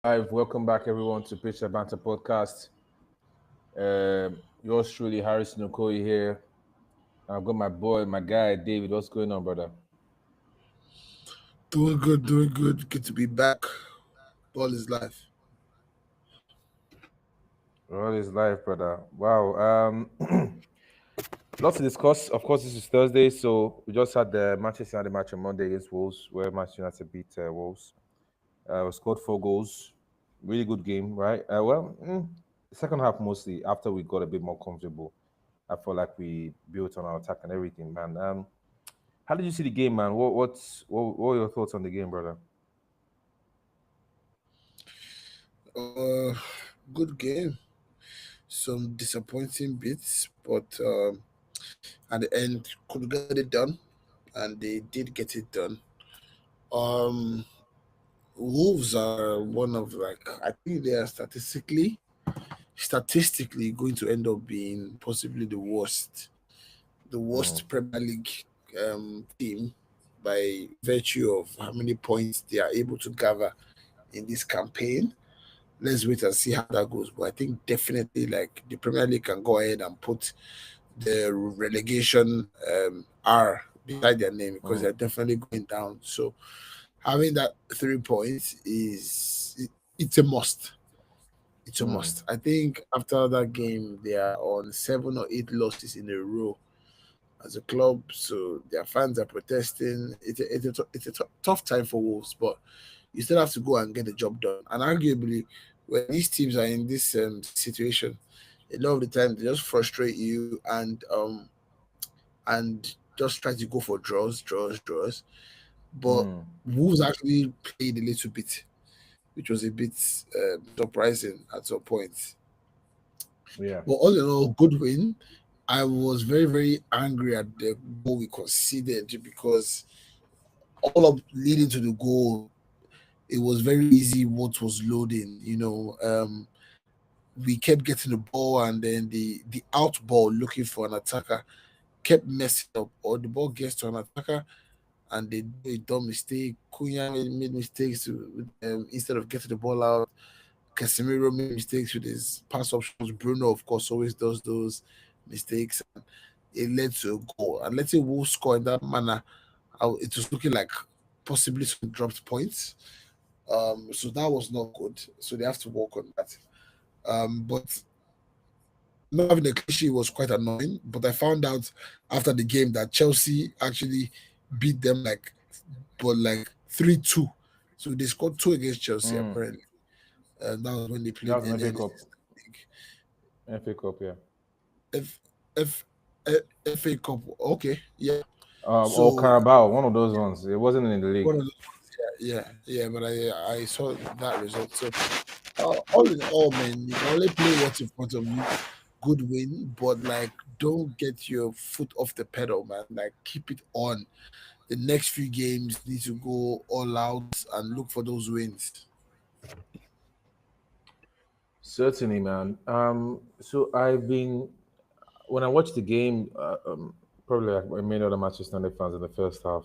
Live. Welcome back, everyone, to Pitch the Banta podcast. Yours truly, Harrison Okoye here. I've got my boy, my guy, David. What's going on, brother? Doing good, doing good. Good to be back. Ball is life. All is life, brother. Wow. Lots to discuss. Of course, this is Thursday, so we just had the Manchester United match on Monday against Wolves, where Manchester United beat Wolves. We scored 4 goals. Really good game, right? The second half mostly after we got a bit more comfortable. I felt like we built on our attack and everything, man. How did you see the game, man? What were your thoughts on the game, brother? Uh, Good game. Some disappointing bits, but at the end, could get it done, and they did get it done. Um, Wolves are one of I think they are statistically going to end up being possibly the Mm, worst Premier League team by virtue of how many points they are able to gather in this campaign. Let's wait and see how that goes. But I think definitely the Premier League can go ahead and put the relegation R beside their name because mm, they're definitely going down. So having that 3 points it's a must. It's a mm. must. I think after that game they are on 7 or 8 losses in a row as a club. So their fans are protesting. It's a tough time for Wolves, but you still have to go and get the job done. And arguably, when these teams are in this situation, a lot of the time they just frustrate you and just try to go for draws. But Mm. Wolves actually played a little bit, which was a bit surprising at some point. Yeah. But all in all, good win. I was very, very angry at the goal we conceded because all of leading to the goal, it was very easy what was loading. We kept getting the ball and then the out ball looking for an attacker kept messing up, or the ball gets to an attacker and they do a dumb mistake. Cunha made mistakes instead of getting the ball out. Casemiro made mistakes with his pass options. Bruno, of course, always does those mistakes. It led to a goal. And let's say Wolves score in that manner, it was looking like possibly some dropped points. So that was not good. So they have to work on that. But not having a clean sheet was quite annoying. But I found out after the game that Chelsea actually beat them but 3-2. So they scored two against Chelsea Mm. apparently. And that was when they That played was an earlier FA in the Cup. season. I think. FA Cup, yeah. F F FA Cup. Okay, yeah. Or So Carabao, one of those ones. It wasn't in the league. one of those ones, yeah. But I saw that result. So all in all, man, you can only play what's in front of you. Good win, but don't get your foot off the pedal, man. Like keep it on. The next few games need to go all out and look for those wins. Certainly, man. So I've been when I watched the game, probably like many other Manchester United fans in the first half.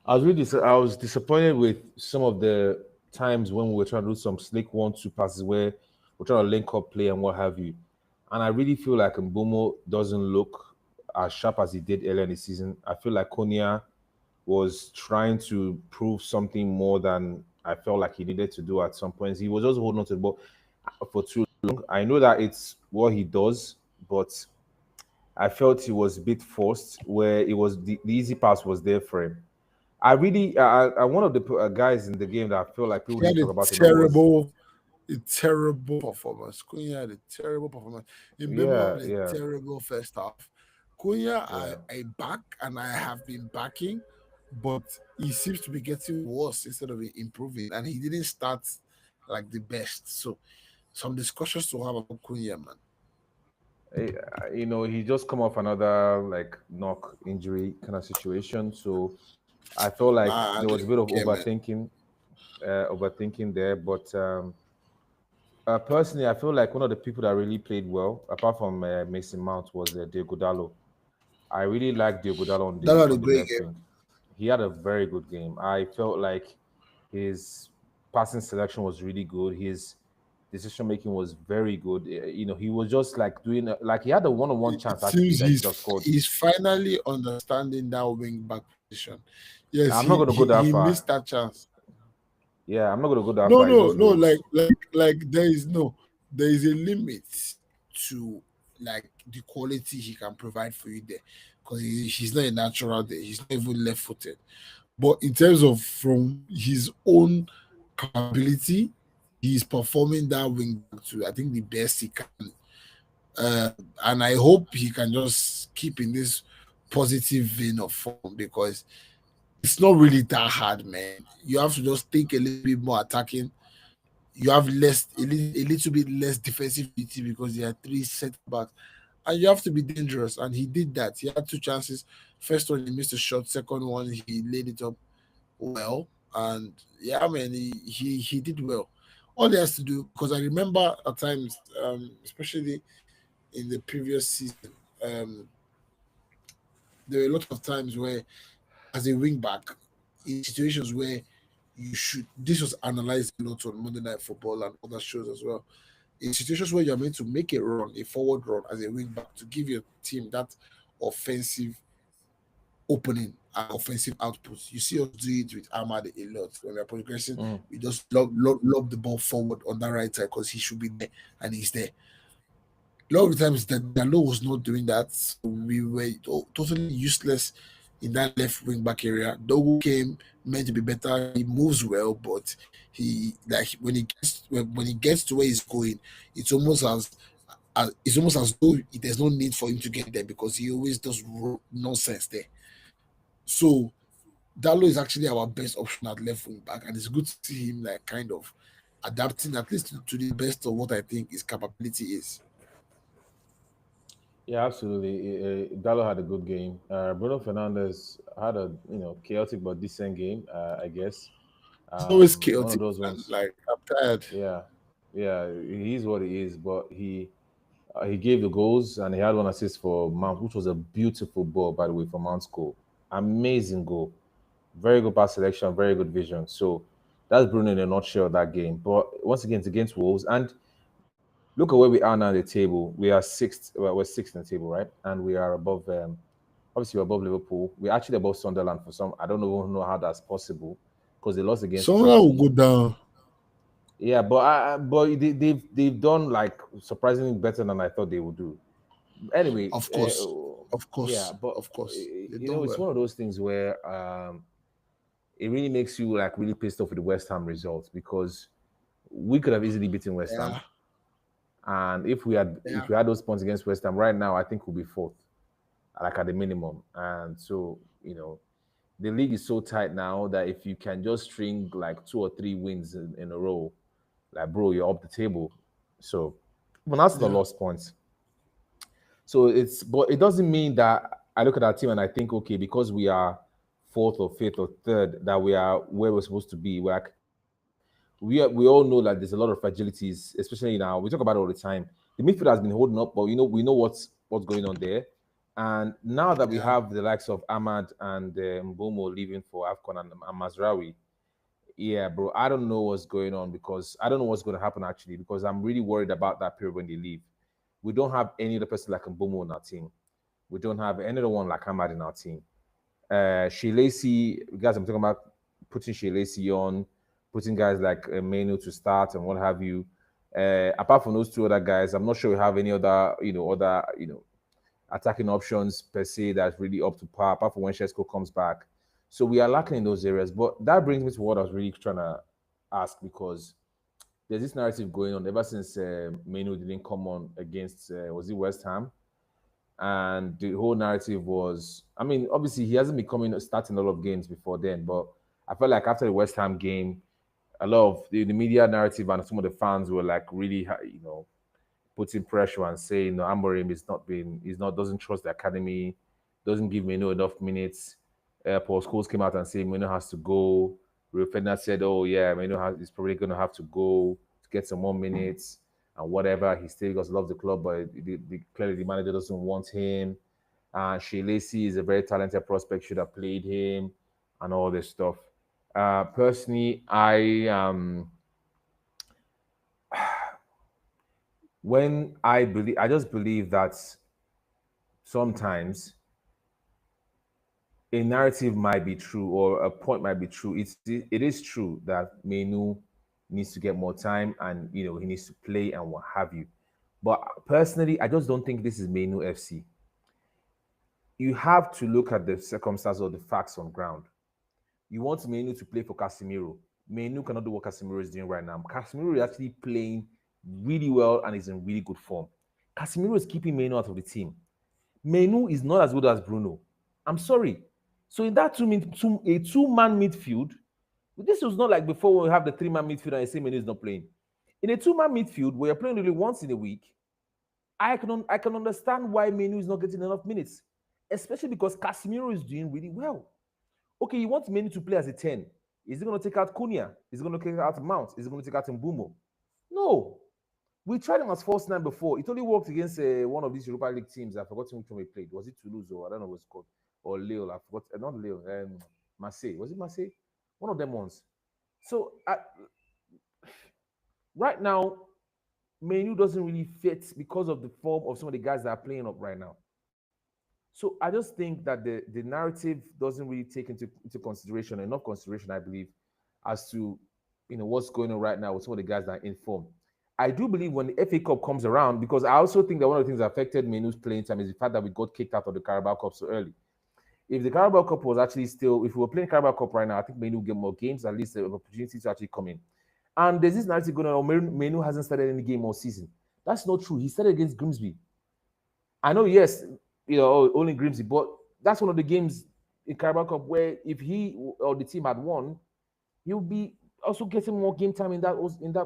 I was disappointed with some of the times when we were trying to do some slick 1-2 passes where we're trying to link up play and what have you. And I really feel like Mbomo doesn't look as sharp as he did earlier in the season. I feel like Konya was trying to prove something more than I felt like he needed to do at some points. He was just holding on to the ball for too long. I know that it's what he does, but I felt he was a bit forced where it was the easy pass was there for him. One of the guys in the game that I feel like people He had didn't a talk about enough was, terrible performance. Cunha had a terrible performance. Mbemo yeah, had a yeah, terrible first half. Cunha, yeah. I back and I have been backing, but he seems to be getting worse instead of improving. And he didn't start like the best. So some discussions to have about Cunha, man. He just come off another like knock injury kind of situation. So I felt like I there was a don't bit of care, man. overthinking there. But personally, I feel like one of the people that really played well, apart from Mason Mount, was Diego Dallo. I really like Diego Dallo on That the was a on the great left game. wing. He had a very good game. I felt like his passing selection was really good. His decision making was very good. He was just like doing like he had a one-on-one It chance actually seems that he should have scored. he's finally understanding that wing back position. Yes, I'm not going to go that he far. missed that chance. Yeah, I'm not going to go that No, far. It's no, just no. goals. There is a limit to like the quality he can provide for you there, because he's not a natural there. He's not even left-footed. But in terms of from his own capability, he's performing that wing back to I think the best he can. Uh, and I hope he can just keep in this positive vein of form, because it's not really that hard, man. You have to just think a little bit more attacking. You have a little bit less defensive duty because there are three set backs, and you have to be dangerous. And he did that. He had two chances. First one he missed a shot. Second one he laid it up well. And yeah, man, he did well. All he has to do, because I remember at times, especially in the previous season, um, there were a lot of times where, as a wing back, in situations where you should, this was analyzed a lot on Monday Night Football and other shows as well. In situations where you're meant to make a run, a forward run as a wing back to give your team that offensive opening and offensive output. You see us do it with Ahmad a lot. When we're progressing, Mm. we just lob the ball forward on that right side because he should be there and he's there. A lot of the times that Dalo was not doing that. So we were totally useless in that left wing back area. Dogu came meant to be better. He moves well, but he like when he gets to where he's going, it's almost as though there's no need for him to get there because he always does nonsense there. So Dalo is actually our best option at left wing back, and it's good to see him like kind of adapting at least to the best of what I think his capability is. Yeah, absolutely. Gallo had a good game. Bruno Fernandez had a chaotic but decent game, I guess. It's always One of chaotic, those and ones. like I'm tired. Yeah, yeah. He's what he is, but he gave the goals and he had one assist for Mount, which was a beautiful ball, by the way, for Mount's goal. Amazing goal. Very good pass selection, very good vision. So that's Bruno in a nutshell that game. But once again, it's against Wolves. And look at where we are now in the table. We are sixth. Well, we're sixth in the table, right? And we are above. Obviously, we're above Liverpool. We're actually above Sunderland for some. I don't even know how that's possible because they lost against Someone will Chelsea. go down. Yeah, but they've done like surprisingly better than I thought they would do. Anyway, Of course, yeah, but of course, they done it's well. one of those things where it really makes you like really pissed off with the West Ham results because we could have easily beaten West Ham, Yeah, and if yeah, we had those points against West Ham right now, I think we'll be fourth, like at the minimum. And so the league is so tight now that if you can just string like 2 or 3 wins in a row, like bro, you're up the table. So, but that's not yeah, lost points. So but it doesn't mean that I look at our team and I think, okay, because we are fourth or fifth or third, that we are where we're supposed to be. We're like, we all know that there's a lot of fragilities, especially now. We talk about it all the time. The midfield has been holding up, but we know what's going on there. And now that we yeah, have the likes of Ahmad and Mbomo leaving for Afcon and Mazraoui, yeah, bro, I don't know what's going on because I don't know what's going to happen actually because I'm really worried about that period when they leave. We don't have any other person like Mbomo in our team. We don't have any other one like Ahmad in our team. Shilesi, guys, I'm talking about putting Shilesi on, putting guys like Menuh to start and what have you. Apart from those 2 other guys, I'm not sure we have any other, attacking options per se that's really up to par, apart from when Shesko comes back. So we are lacking in those areas. But that brings me to what I was really trying to ask because there's this narrative going on ever since Menu didn't come on against, was it West Ham? And the whole narrative was, I mean, obviously he hasn't been starting a lot of games before then, but I felt like after the West Ham game, a lot of the media narrative and some of the fans were like really, putting pressure and saying, no, Amorim doesn't trust the academy, doesn't give Meno enough minutes. Paul Scholes came out and said Meno has to go. Rio Ferdinand said, oh yeah, is probably going to have to go to get some more minutes and whatever. He still just loves the club, but clearly the manager doesn't want him. Shea Lacey is a very talented prospect, should have played him and all this stuff. Personally, I just believe that sometimes a narrative might be true or a point might be true. It is true that Menu needs to get more time and he needs to play and what have you. But personally, I just don't think this is Menu FC. You have to look at the circumstances or the facts on ground. You want Menu to play for Casemiro. Menu cannot do what Casemiro is doing right now. Casemiro is actually playing really well and is in really good form. Casemiro is keeping Menu out of the team. Menu is not as good as Bruno. I'm sorry. So in that a two-man midfield, this was not like before when we have the three-man midfield and I say Menu is not playing. In a two-man midfield where you're playing only once in a week, I can understand why Menu is not getting enough minutes, especially because Casemiro is doing really well. Okay, you want Menu to play as a 10. Is he going to take out Cunha? Is he going to take out Mount? Is he going to take out Mbumo? No. We tried him as false nine before. It only worked against one of these Europa League teams. I forgot which one we played. Was it Toulouse or I don't know what it's called? Or Lille. I forgot. Not Lille. Marseille. Was it Marseille? One of them ones. So right now, Menu doesn't really fit because of the form of some of the guys that are playing up right now. So I just think that the narrative doesn't really take into consideration, enough consideration, I believe, as to what's going on right now with some of the guys that are in form. I do believe when the FA Cup comes around, because I also think that one of the things that affected Menu's playing time is the fact that we got kicked out of the Carabao Cup so early. If the Carabao Cup was actually still, if we were playing Carabao Cup right now, I think Menu would get more games, at least an opportunity to actually come in. And there's this narrative going on, Menu hasn't started any game all season. That's not true. He started against Grimsby. I know, yes, only Grimsby, but that's one of the games in Carabao Cup where if he or the team had won, he'll be also getting more game time in that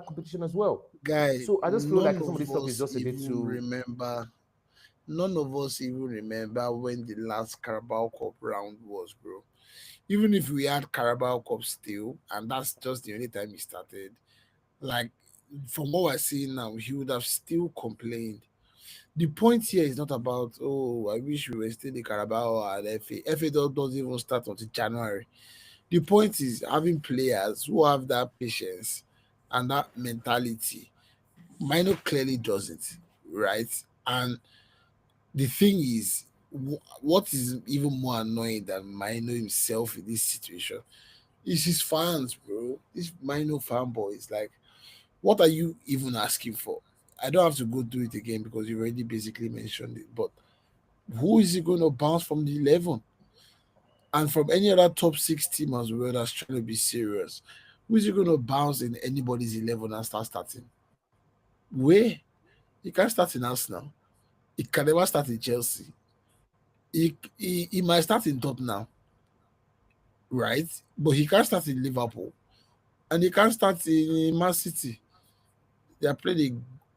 competition as well. Guy, So I just feel like none some of this of stuff is us just a bit even too. remember. None of us even remember when the last Carabao Cup round was, bro. Even if we had Carabao Cup still, and that's just the only time he started, like from what we're seeing now, he would have still complained. The point here is not about, oh, I wish we were still the Carabao and FA. FA doesn't even start until January. The point is having players who have that patience and that mentality. Mino clearly doesn't, right? And the thing is, what is even more annoying than Mino himself in this situation is his fans, bro. This Mino fanboys, like, what are you even asking for? I don't have to go through it again because you already basically mentioned it. But who is he going to bounce from the 11 and from any other top six team as well that's trying to be serious? Who is he going to bounce in anybody's 11 and start starting? Where? He can't start in Arsenal. He can never start in Chelsea. He might start in Tottenham, right? But he can't start in Liverpool. And he can't start in Man City. They are playing the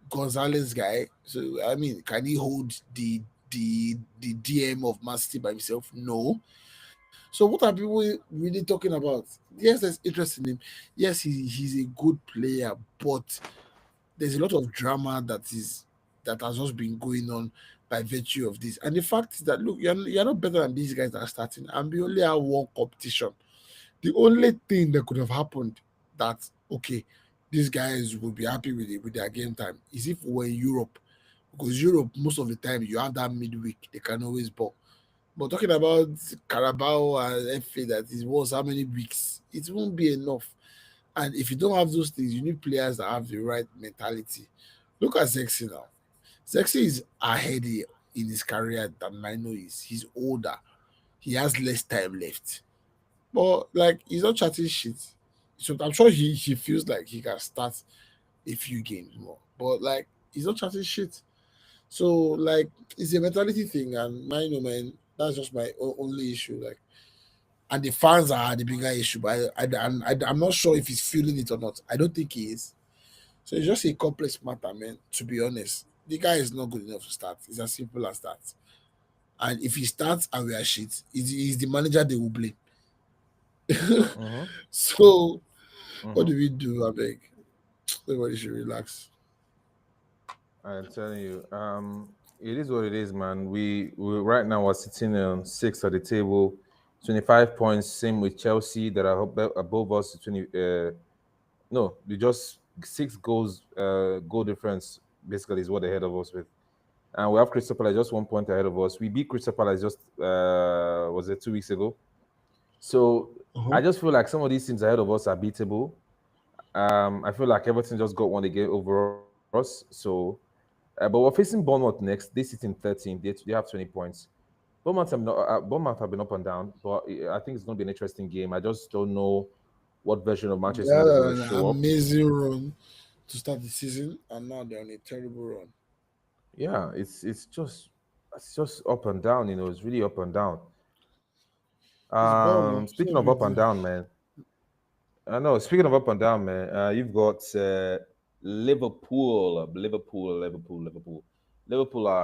Gonzalez guy. So I mean, can he hold the DM of Man City by himself? No. So what are people really talking about? Yes, there's interest in him. Yes, he's a good player, but there's a lot of drama that has just been going on by virtue of this. And the fact is that look, you're not better than these guys that are starting, and we only have one competition. The only thing that could have happened that okay, these guys would be happy with it with their game time is if we're in Europe. Because Europe, most of the time you have that midweek, they can always ball. But talking about Carabao and FA that is was how many weeks, it won't be enough. And if you don't have those things, you need players that have the right mentality. Look at Zexi now. Zexi is ahead in his career than Mino is. He's older. He has less time left. But like he's not chatting shit. So I'm sure he feels like he can start a few games more. But like he's not chatting shit. So like it's a mentality thing, and Mino man, that's just my only issue. Like, and the fans are the bigger issue. But I'm not sure if he's feeling it or not. I don't think he is. So it's just a complex matter, man. To be honest, the guy is not good enough to start. It's as simple as that. And if he starts and we are shit, he's the manager they will blame. Mm-hmm, So what mm-hmm. do we do? I beg. Everybody should relax. I'm telling you, it is what it is, man. We right now we're sitting on six at the table. 25 points. Same with Chelsea that are above us. 20. No, they just 6 goals. Goal difference basically is what they're ahead of us with. And we have Crystal Palace just 1 point ahead of us. We beat Crystal Palace just was it 2 weeks ago? So I just feel like some of these teams ahead of us are beatable. I feel like Everton just got one again over us. So, but we're facing Bournemouth next. They sit in 13th. They have 20 points. Bournemouth have been up and down, but I think it's going to be an interesting game. I just don't know what version of They Manchester had United is going to an show up. amazing run to start the season, and now they're on a terrible run. Yeah, it's just up and down. It's really up and down. It's Bournemouth. Speaking So of big up and deal. down, man. I know. Speaking of up and down, man, you've got Liverpool are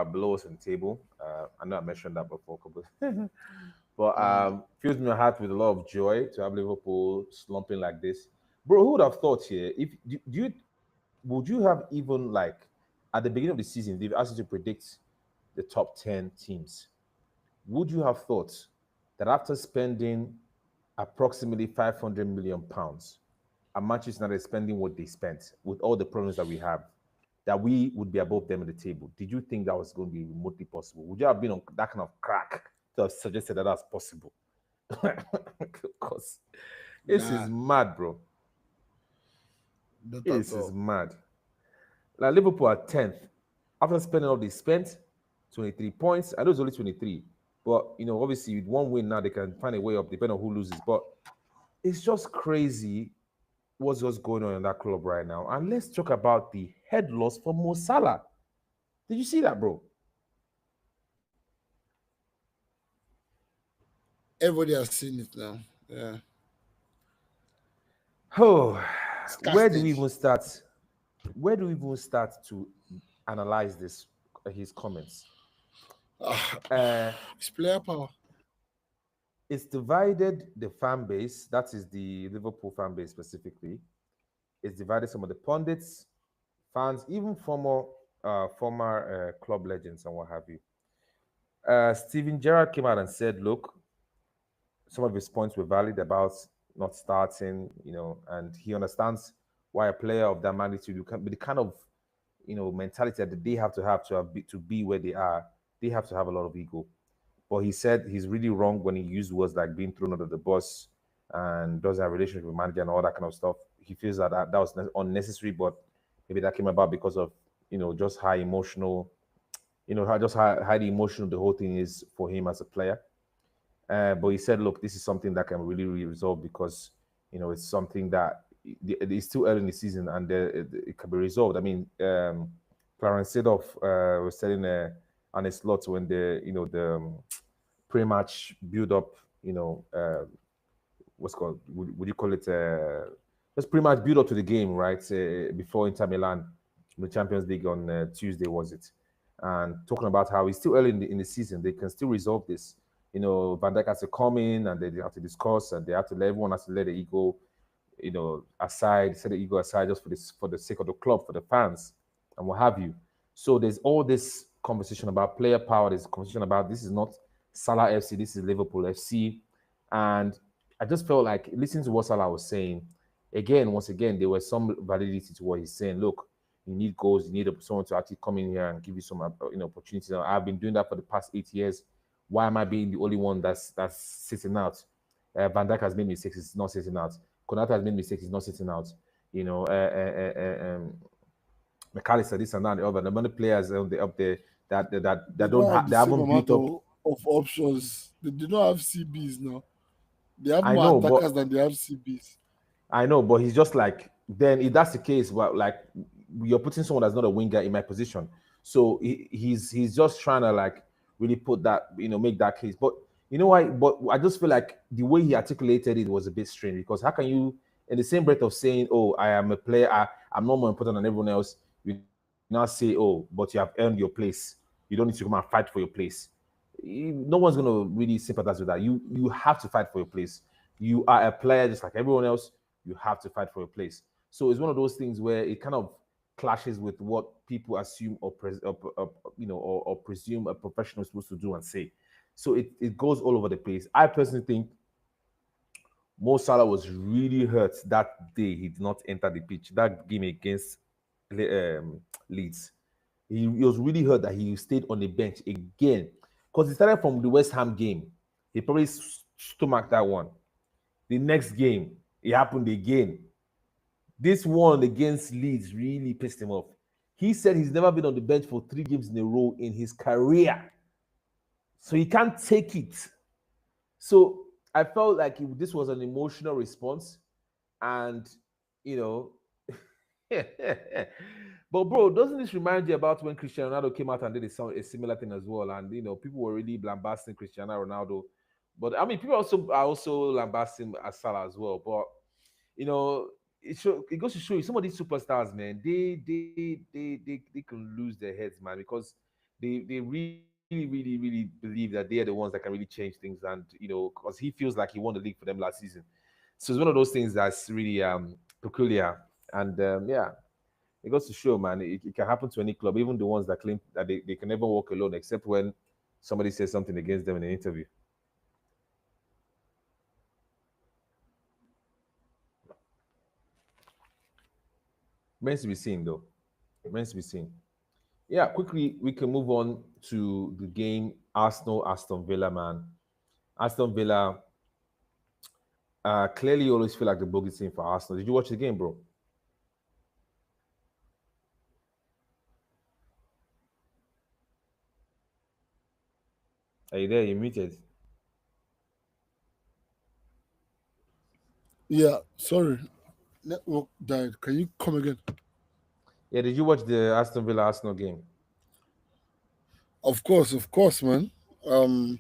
below us in the table. I know I mentioned that before, but fills my heart with a lot of joy to have Liverpool slumping like this, bro. Who would have thought here? If do you would you have even like at the beginning of the season they've asked you to predict the top 10 teams? Would you have thought that after spending approximately 500 million pounds, and Manchester United spending what they spent with all the problems that we have, that we would be above them in the table? Did you think that was going to be remotely possible? Would you have been on that kind of crack to have suggested that that's possible? Because this is Nah, mad, bro. not at This is all. mad. Like Liverpool are 10th. After spending all they spent, 23 points. I know it's only 23, but obviously with one win now they can find a way up depending on who loses. But it's just crazy what's just going on in that club right now. And let's talk about the head loss for Mo Salah. Did you see that, bro? Everybody has seen it now. Yeah, Oh, it's where do we casted. even start? Where do we even start to analyze this? His comments. Ah, Uh, it's player power. it's divided the fan base. That is the Liverpool fan base specifically. It's divided some of the pundits, fans, even former club legends and what have you. Steven Gerrard came out and said, "Look, some of his points were valid about not starting, and he understands why a player of that magnitude can be the kind of mentality that they to be where they are. They have to have a lot of ego." But he said he's really wrong when he used words like being thrown under the bus and doesn't have a relationship with manager and all that kind of stuff. He feels that was unnecessary, but maybe that came about because of just how emotional, how just highly emotional the whole thing is for him as a player. But he said, look, this is something that can really resolve because it's something that it's too early in the season and it can be resolved. I mean, Clarence Seedorf was telling on a slot when the pre-match build-up, what's called, would you call it? Just pre-match build-up to the game, right? Before Inter Milan, the Champions League on Tuesday, was it? And talking about how it's still early in the season, they can still resolve this. Van Dijk has to come in and they have to discuss and they have to everyone has to let the ego, aside, set the ego aside just for the sake of the club, for the fans, and what have you. So there's all this conversation about player power. There's conversation about this is not Salah FC, this is Liverpool FC, and I just felt like listening to what Salah was saying. Once again, there was some validity to what he's saying. Look, you need goals. You need someone to actually come in here and give you some, opportunities. I've been doing that for the past 8 years. Why am I being the only one that's sitting out? Van Dijk has made mistakes. It's not sitting out. Konata has made mistakes. It's not sitting out. You know, McAllister, this and that, and the other. The many players up there They that don't don't have have the they same haven't built amount up. of options. They do not have CBs now. They have I more know, but attackers than they have CBs. he's just like, then if that's the case, well, like you're putting someone that's not a winger in my position. So he's just trying to like really put that, make that case. But you know why? But I just feel like the way he articulated it was a bit strange because how can you, in the same breath of saying, "Oh, I am a player, I'm not more important than everyone else," you now say, "Oh, but you have earned your place. You don't need to come and fight for your place." No one's gonna really sympathize with that. You have to fight for your place. You are a player just like everyone else. You have to fight for your place. So it's one of those things where it kind of clashes with what people assume or presume a professional is supposed to do and say. So it goes all over the place. I personally think Mo Salah was really hurt that day he did not enter the pitch. That game against Leeds. He was really hurt that he stayed on the bench again. Because he started from the West Ham game. He probably stomached that one. The next game, it happened again. This one against Leeds really pissed him off. He said he's never been on the bench for 3 games in a row in his career. So he can't take it. So I felt like this was an emotional response. And, you know, but bro, doesn't this remind you about when Cristiano Ronaldo came out and did a similar thing as well? And, people were really lambasting Cristiano Ronaldo. But I mean, people are also lambasting Salah as well. But you know, it goes to show you some of these superstars, man, they can lose their heads, man, because they really believe that they are the ones that can really change things, and because he feels like he won the league for them last season. So it's one of those things that's really peculiar, and yeah, it goes to show, man, it can happen to any club, even the ones that claim that they can never walk alone, except when somebody says something against them in an interview. Remains to be seen, though. Remains to be seen. Yeah, quickly we can move on to the game Aston Villa, man. Aston Villa clearly always feel like the bogey team for Arsenal. Did you watch the game, bro? Are you there? You muted. Yeah, sorry. Network died. Can you come again? Yeah, did you watch the Aston Villa Arsenal game? Of course, man. Um,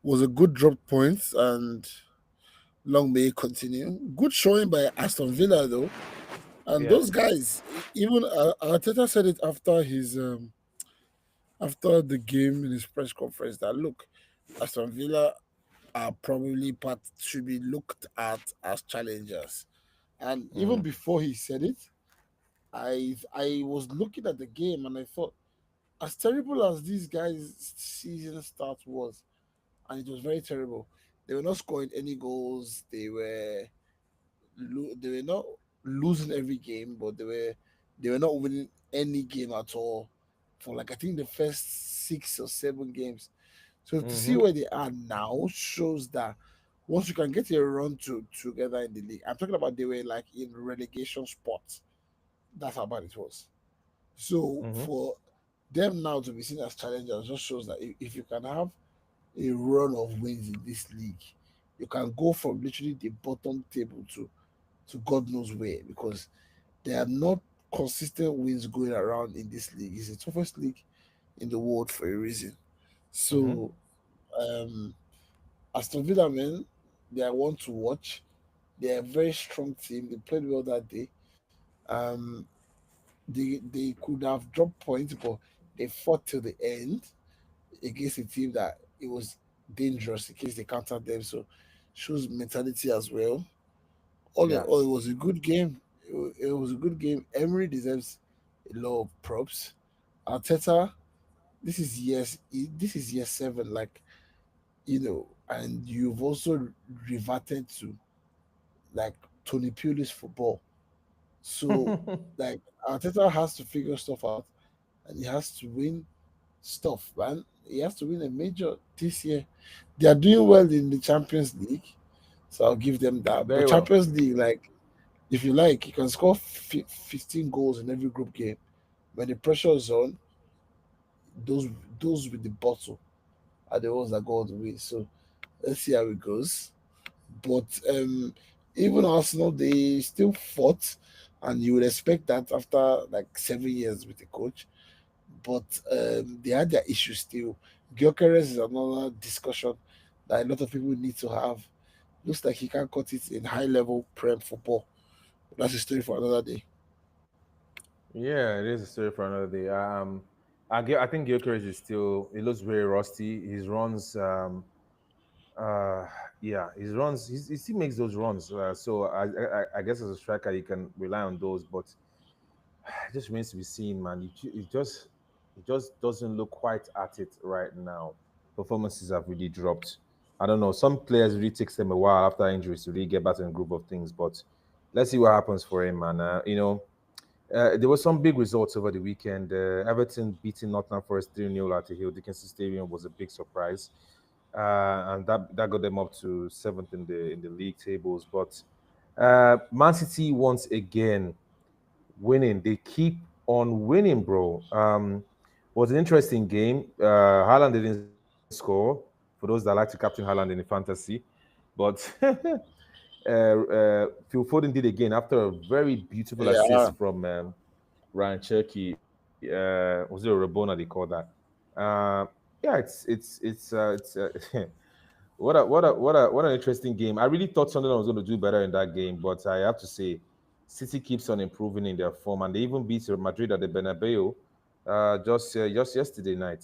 was a good drop points and long may it continue. Good showing by Aston Villa though, and Yeah. those guys. Even Arteta said it after after the game in his press conference that look, Aston Villa are probably part should be looked at as challengers. And even Mm, before he said it, I was looking at the game and I thought, as terrible as these guys' season start was, and it was very terrible. They were not scoring any goals. They were not losing every game, but they were not winning any game at all for like I think the first 6 or 7 games. So to see mm-hmm, where they are now shows that once you can get a run together in the league, I'm talking about they were like in relegation spots. That's how bad it was. So mm-hmm, for them now to be seen as challengers just shows that if you can have a run of wins in this league, you can go from literally the bottom table to God knows where because there are not consistent wins going around in this league. It's the toughest league in the world for a reason. mm-hmm, So um Aston Villa men, they are one to watch. They are a very strong team. They played well that day. Um they could have dropped points, but they fought till the end against a team that it was dangerous in case they countered them. So shows mentality as well. All in yeah. all, it was a good game. It was a good game. Emery deserves a lot of props. Arteta, this is year 7, like and you've also reverted to like Tony Pulis football. So like Arteta has to figure stuff out and he has to win stuff, man. He has to win a major this year. They are doing well in the Champions League, so I'll give them that. But Very well. Champions League, like if you like, you can score 15 goals in every group game. When the pressure is on, those those with the bottle are the ones that go all the way. So let's see how it goes. But even Arsenal, they still fought, and you would expect that after like 7 years with the coach. But they had their issues still. Gyökeres is another discussion that a lot of people need to have. Looks like he can't cut it in high level Prem football. That's a story for another day. Yeah, it is a story for another day. I think Gyökeres is still. He looks very rusty. His runs, uh, yeah, his runs. He still makes those runs. So I guess as a striker, you can rely on those. But it just remains to be seen, man. It just doesn't look quite at it right now. performances have really dropped. I don't know. Some players really takes them a while after injuries to really get back in the group of things. But let's see what happens for him, man. There were some big results over the weekend. Everton beating Nottingham Forest 3-0 at the Hill Dickinson Stadium was a big surprise, and that got them up to seventh in the league tables. But Man City once again winning. They keep on winning, bro. Was an interesting game. Haaland didn't score. For those that like to captain Haaland in the fantasy, but Phil Foden did again after a very beautiful Yeah. assist from Ryan Cherky. Was it a Rabona they call that? Yeah, it's what an interesting game. I really thought Sunderland was going to do better in that game, but I have to say, City keeps on improving in their form, and they even beat Real Madrid at the Bernabeu just yesterday night.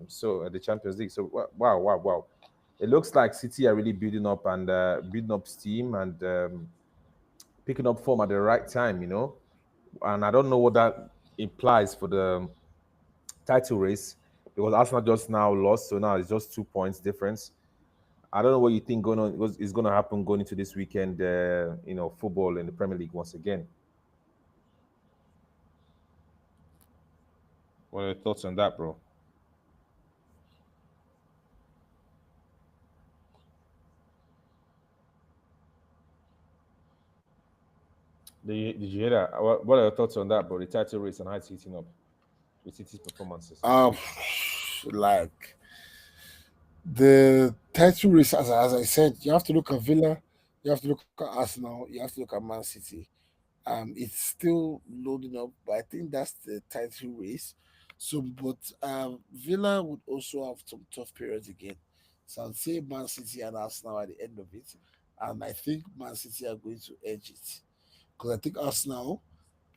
So at the Champions League. So wow! It looks like City are really building up and building up steam and picking up form at the right time. And I don't know what that implies for the title race because Arsenal just now lost, so now it's just 2 points difference. I don't know what you think is going to happen going into this weekend. Football in the Premier League once again. What are your thoughts on that, bro? Did you hear that? What are your thoughts on that, bro? The title race and how it's heating up with City's performances. Um, like the title race, as I said, you have to look at Villa, you have to look at Arsenal, you have to look at Man City. It's still loading up, but I think that's the title race. So, but Villa would also have some tough periods again. So I'd say Man City and Arsenal at the end of it, and I think Man City are going to edge it because I think Arsenal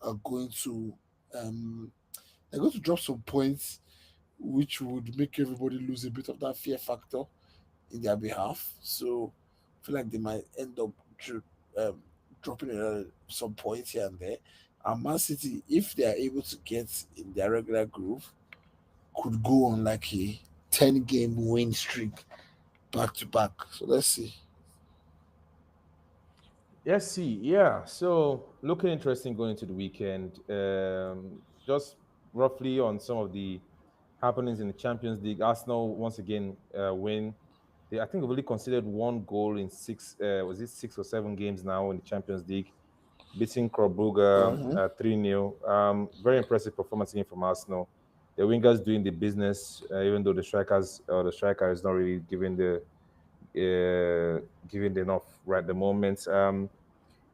are going to um they're going to drop some points, which would make everybody lose a bit of that fear factor in their behalf. So I feel like they might end up um, dropping some points here and there. And Man City, if they are able to get in their regular groove, could go on like a 10-game win streak back to back. So let's see. Yes, see, yeah. So looking interesting going into the weekend. Just roughly on some of the happenings in the Champions League. Arsenal once again win. I think they've only considered one goal in six. Was it 6 or 7 games now in the Champions League? Beating Club Brugge Mm-hmm. 3-0. Very impressive performance again from Arsenal. The wingers doing the business, even though the striker is not really giving the enough right at the moment.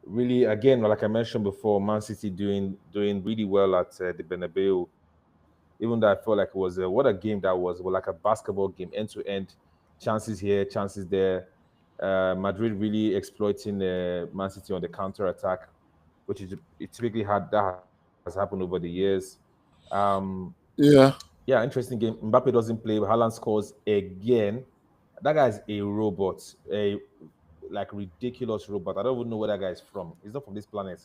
Really, again, like I mentioned before, Man City doing really well at the Bernabeu. Even though I felt like it was what a game that was, well, like a basketball game, end to end, chances here, chances there. Madrid really exploiting Man City on the counter attack, which is it typically had that has happened over the years. Um, Yeah. yeah, interesting game. Mbappe doesn't play, but Haaland scores again. That guy is a robot, a like ridiculous robot. I don't even know where that guy is from. He's not from this planet.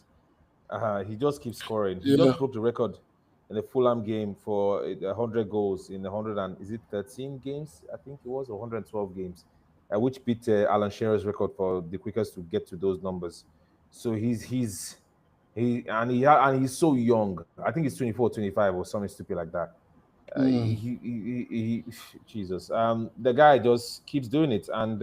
He just keeps scoring. He Yeah. just broke the record in the Fulham game for 100 goals in 100 and is it 13 games? I think it was or 112 games, which beat Alan Shearer's record for the quickest to get to those numbers. So he's so young. I think he's 24, 25 or something stupid like that. Mm. Jesus. The guy just keeps doing it, and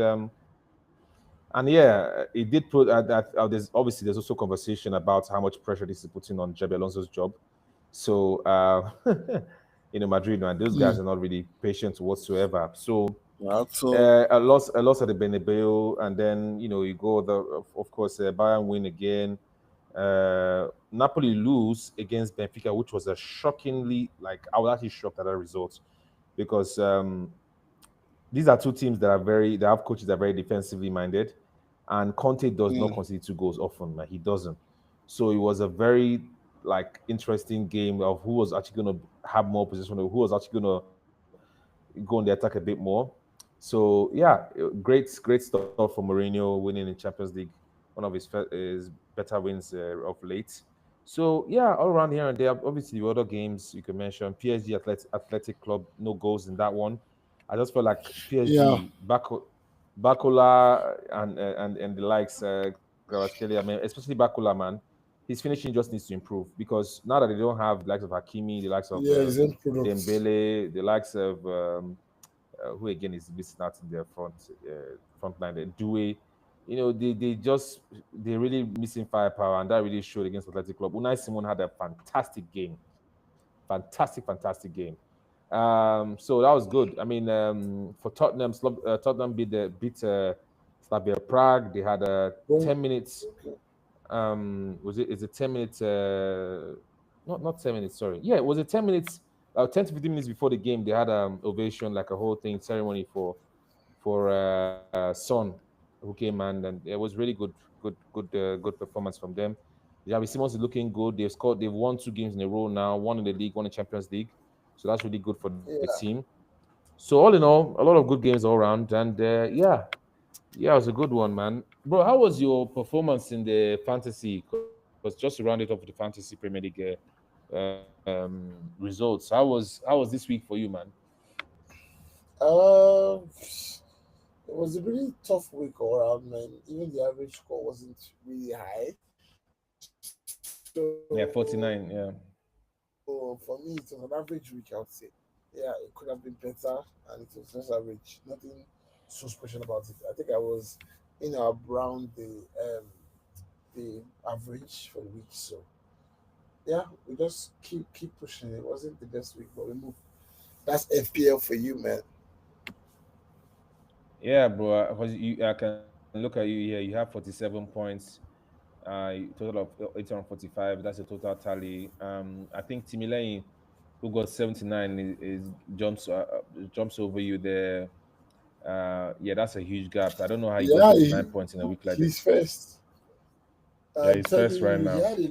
yeah, it did put there's also conversation about how much pressure this is putting on Jabi Alonso's job. So Madrid, man, those guys Mm. are not really patient whatsoever. So So a loss at the Bernabeu, and then you go of course Bayern win again. Napoli lose against Benfica, which was a shockingly like I was actually shocked at that result because these are two teams that have coaches that are very defensively minded, and Conte does not mm. concede 2 goals often. Like he doesn't. So it was a very like interesting game of who was actually going to have more possession, who was actually going to go on the attack a bit more. So yeah, great stuff for Mourinho winning in Champions League, one of his better wins of late. So yeah, all around here and there. Obviously, the other games you can mention: PSG Athletic Club, no goals in that one. I just felt like Yeah, PSG, Bakola and the likes, Kvaratskhelia, I mean, especially Bakola, man, his finishing just needs to improve because now that they don't have the likes of Hakimi, the likes of yeah, his end products. Dembele, the likes of who again is missing out in their front line, the Due, they really missing firepower, and that really showed against Athletic Club. Unai Simon had a fantastic game, fantastic game. So that was good. I mean, for Tottenham, Tottenham beat Slavia Prague. They had Boom. 10 minutes. Was it? Is it 10 minutes? Not 10 minutes. Sorry. Yeah, it was it 10 minutes. 10 to 15 minutes before the game, they had ovation, like a whole thing ceremony for Son, who came, and it was really good performance from them. Javi Simons is looking good. They've won 2 games in a row now, one in the league, one in Champions League. So that's really good for the Yeah. team. So all in all, a lot of good games all around, and yeah, it was a good one, man. Bro, how was your performance in the fantasy? Because just to round it off with the fantasy Premier League results, how was this week for you, man? It was a really tough week all around, man. Even the average score wasn't really high. So Yeah, 49. Yeah. for me, it was an average week, I would say. Yeah, it could have been better, and it was just average. Nothing so special about it. I think I was, around the average for the week. So yeah, we just keep pushing. It wasn't the best week, but we moved. That's FPL for you, man. Yeah, bro. I can look at you here. You have 47 points. Total of 845. That's a total tally. I think Timileyin, who got 79, is jumps over you there. Yeah, that's a huge gap. I don't know how he got Yeah, 59 points in a week like he's this. first. Yeah, I'm he's first telling right you, he now. had a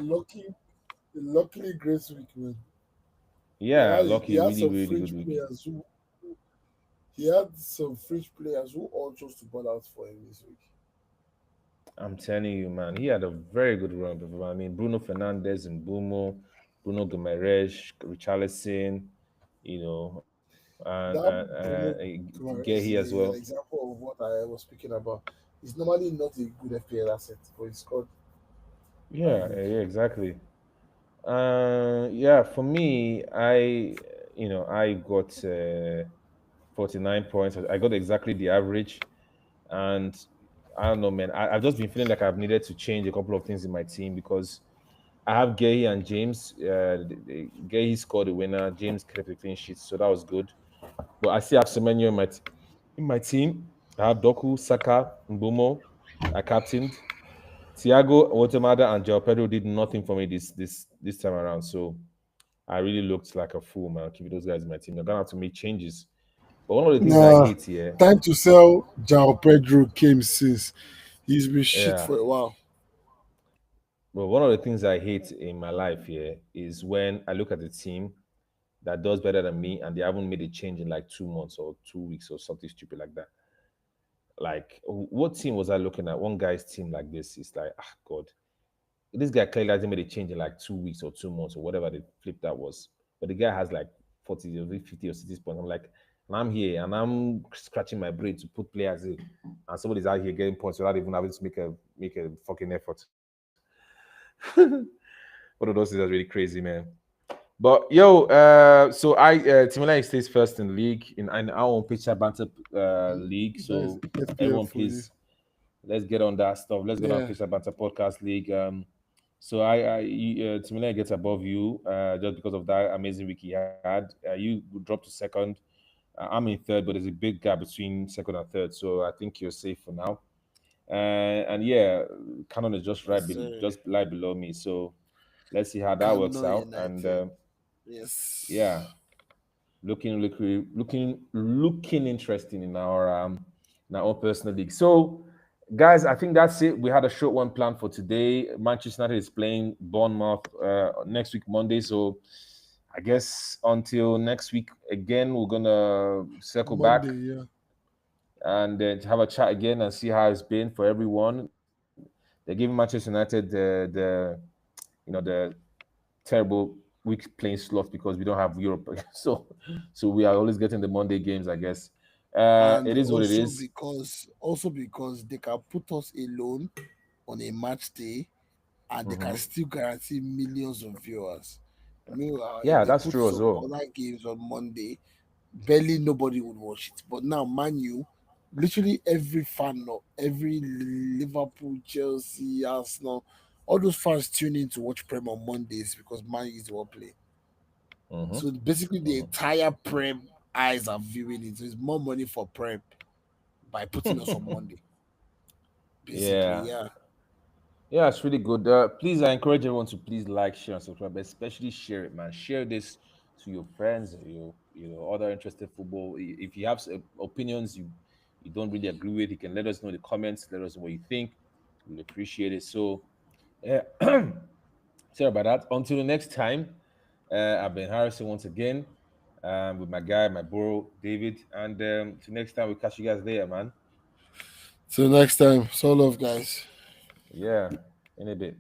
luckily great week, man. Yeah, He lucky, had really, some really good fringe week. players he had some fringe players who all chose to ball out for him this week. I'm telling you, man, he had a very good run. I mean, Bruno Fernandez and Bumo, Bruno Guimaraes, Richarlison, That Bruno Gehi Guimaraes as well. is an example of what I was speaking about. He's normally not a good FPL asset, but he scored that Yeah, week. yeah, exactly. Yeah, for me, I got 49 points. I got exactly the average, and I don't know, man. I've just been feeling like I've needed to change a couple of things in my team because I have Gehi and James. Gehi scored the winner. James kept a clean sheet, so that was good. But I still have Semenyo in my team. I have Doku, Saka, Mbumo. I captained. Thiago, Otemada, and Joao Pedro did nothing for me this time around. So I really looked like a fool, man, keeping those guys in my team. I'm gonna have to make changes. But one of the things I Nah, hate here, time to sell Jao Pedro came since he's been shit yeah. for a while. But one of the things I hate in my life here is when I look at the team that does better than me and they haven't made a change in like 2 months or 2 weeks or something stupid like that. Like, what team was I looking at? One guy's team like this. It's like, God, this guy clearly hasn't made a change in like 2 weeks or 2 months or whatever the flip that was. But the guy has like 40 or 50 or 60 points. I'm like, and I'm here and I'm scratching my brain to put players in, and somebody's out here getting points without even having to make a fucking effort. One of those things that's really crazy, man. But yo, so Timberlake stays first in the league in our own Pitch the Banta league. That is So FPL everyone, for you. please, let's get on that stuff. Let's get on Yeah. Pitch the Banta podcast league. So Timberlake gets above you just because of that amazing week he had. You dropped to second. I'm in third, but there's a big gap between second and third. So I think you're safe for now. And yeah, Canon is just Yes, sir. just right below me. So let's see how that works Kano out. And United. yeah, Yes. looking interesting in our own personal league. So, guys, I think that's it. We had a short one planned for today. Manchester United is playing Bournemouth next week Monday. So, I guess until next week again, we're gonna circle back Monday, yeah. and have a chat again and see how it's been for everyone. They're giving Manchester United the terrible week playing slot because we don't have Europe. So we are always getting the Monday games, I guess. And It is what it is. also because they can put us alone on a match day and they can still guarantee millions of viewers. Meanwhile, if Yeah, they that's put true as some well. other games on Monday, barely nobody would watch it. But now, Man U, literally every fan of every Liverpool, Chelsea, Arsenal, all those fans tune in to watch Prem on Mondays because Man U is the one playing. So basically, the entire Prem eyes are viewing it. So it's more money for Prem by putting us on Monday. Basically, Yeah. yeah. Yeah, it's really good. Please, I encourage everyone to please like, share, and subscribe, but especially share it, man. Share this to your friends, other interested football. If you have opinions you don't really agree with, you can let us know in the comments. Let us know what you think. We'll appreciate it. So, yeah, sorry about that. Until the next time, I've been Harrison once again, with my guy, my bro, David, and till next time, we'll catch you guys later, man. So next time, so love, guys. Yeah, in a bit.